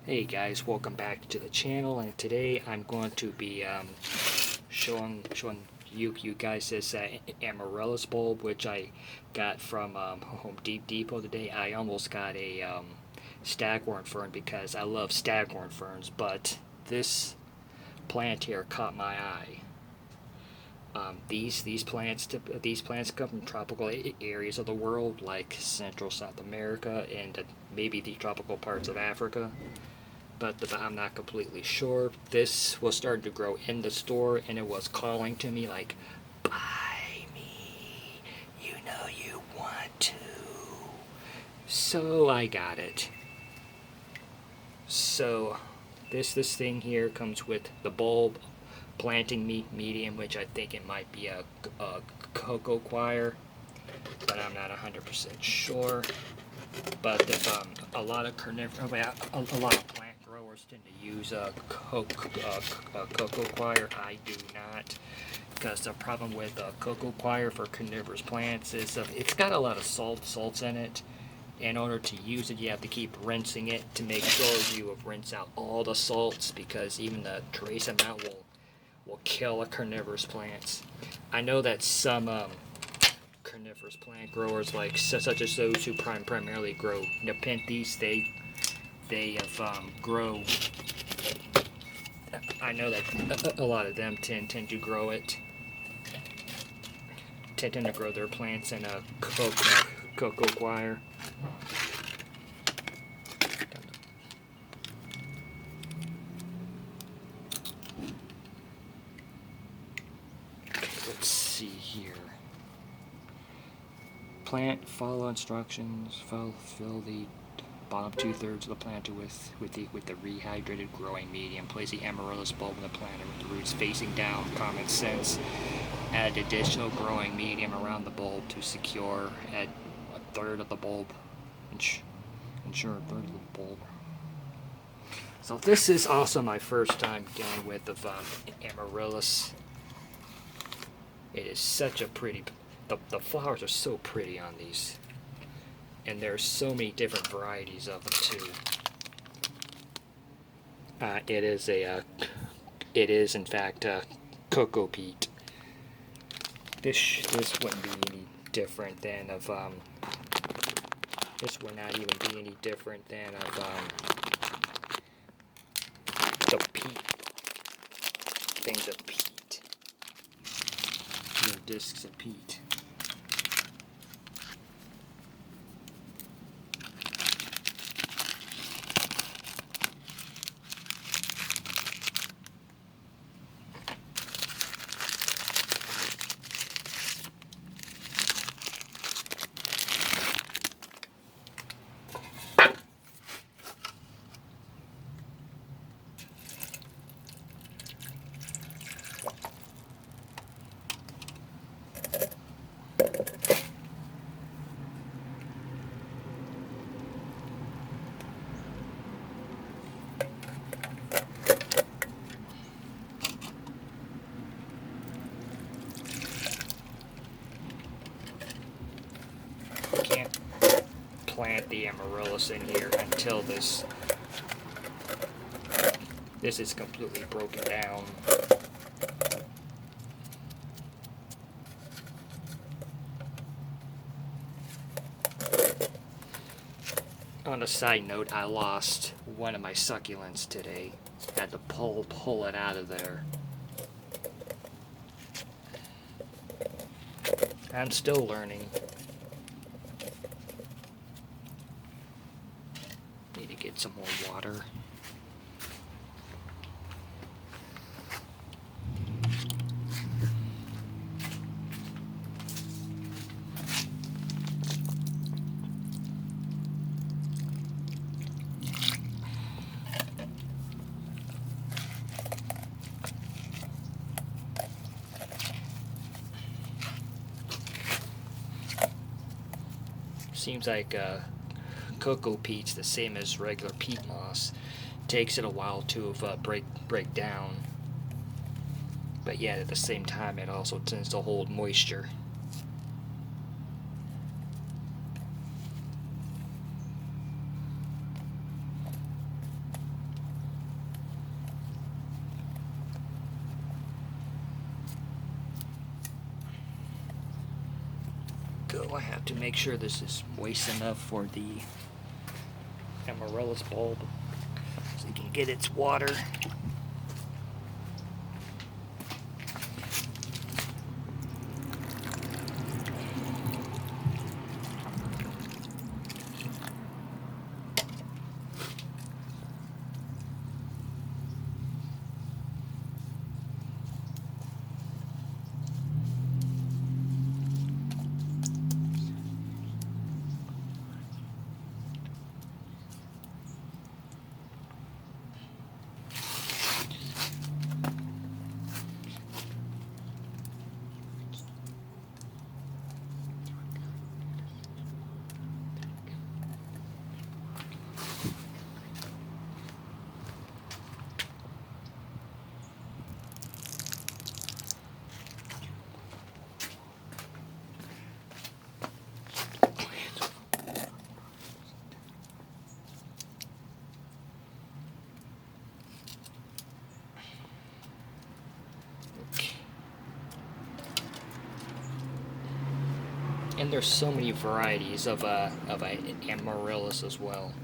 Hey guys, welcome back to the channel, and today I'm going to be showing you guys this amaryllis bulb, which I got from Home Depot today. I almost got a staghorn fern because I love staghorn ferns, but this plant here caught my eye. These plants come from tropical areas of the world, like Central South America and maybe the tropical parts of Africa. But I'm not completely sure. This was starting to grow in the store, and it was calling to me like, "Buy me, you know you want to." So I got it. So this thing here comes with the bulb, planting medium, which I think it might be a cocoa coir, but I'm not 100% sure. But if a lot of a lot of plant growers tend to use cocoa coir. I do not, because the problem with cocoa coir for carnivorous plants is it's got a lot of salts in it. In order to use it, you have to keep rinsing it to make sure you rinse out all the salts, because even the trace amount will kill a carnivorous plants. I know that some carnivorous plant growers, like such as those who primarily grow nepenthes, they have grow. I know that a lot of them tend to grow it. Tend to grow their plants in a cocoa coir. Let's see here. Plant, follow instructions, fill the bottom 2/3 of the planter with the rehydrated growing medium. Place the amaryllis bulb in the planter with the roots facing down. Common sense. Add additional growing medium around the bulb to secure. Add a third of the bulb. Ensure a third of the bulb. So this is also my first time dealing with the amaryllis. It is such a pretty. The flowers are so pretty on these, and there's so many different varieties of them too. It is in fact cocoa peat. This wouldn't be any different than of this would not even be any different than of the peat things of peat. Discs of peat. Can't plant the amaryllis in here until this is completely broken down. On a side note, I lost one of my succulents today. Had to pull it out of there. I'm still learning. Need to get some more water. Seems like cocoa peat's the same as regular peat moss. Takes it a while to break down, but yet at the same time it also tends to hold moisture. want to make sure this is moist enough for the amaryllis bulb so it can get its water. And there's so many varieties of amaryllis as well.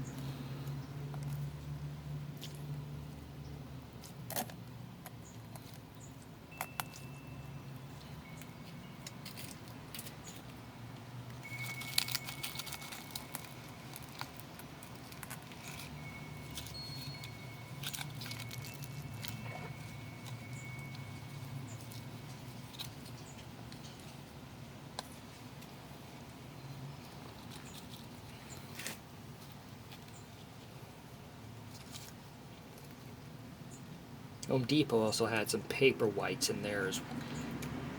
Home Depot also had some paper whites in there,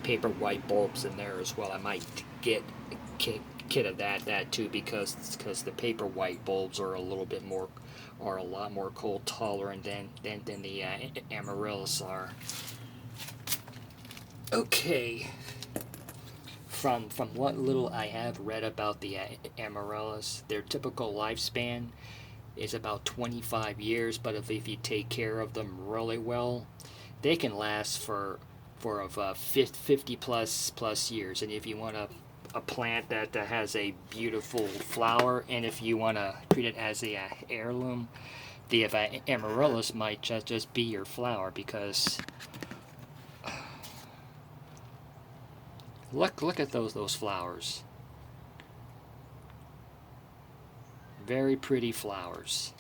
paper white bulbs in there as well. I might get a kit of that too, because the paper white bulbs are a lot more cold tolerant than the amaryllis are. Okay. From what little I have read about the amaryllis, their typical lifespan is about 25 years, but if you take care of them really well, they can last for 50 plus years. And if you want a plant that has a beautiful flower, and if you want to treat it as a heirloom, the amaryllis might just be your flower, because look at those flowers. Very pretty flowers.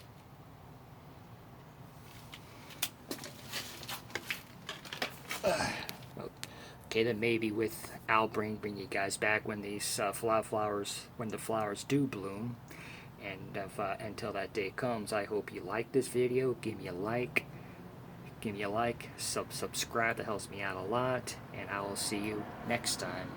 Okay, then maybe I'll bring you guys back when these when the flowers do bloom. And until that day comes, I hope you like this video. Give me a like. Subscribe. That helps me out a lot. And I will see you next time.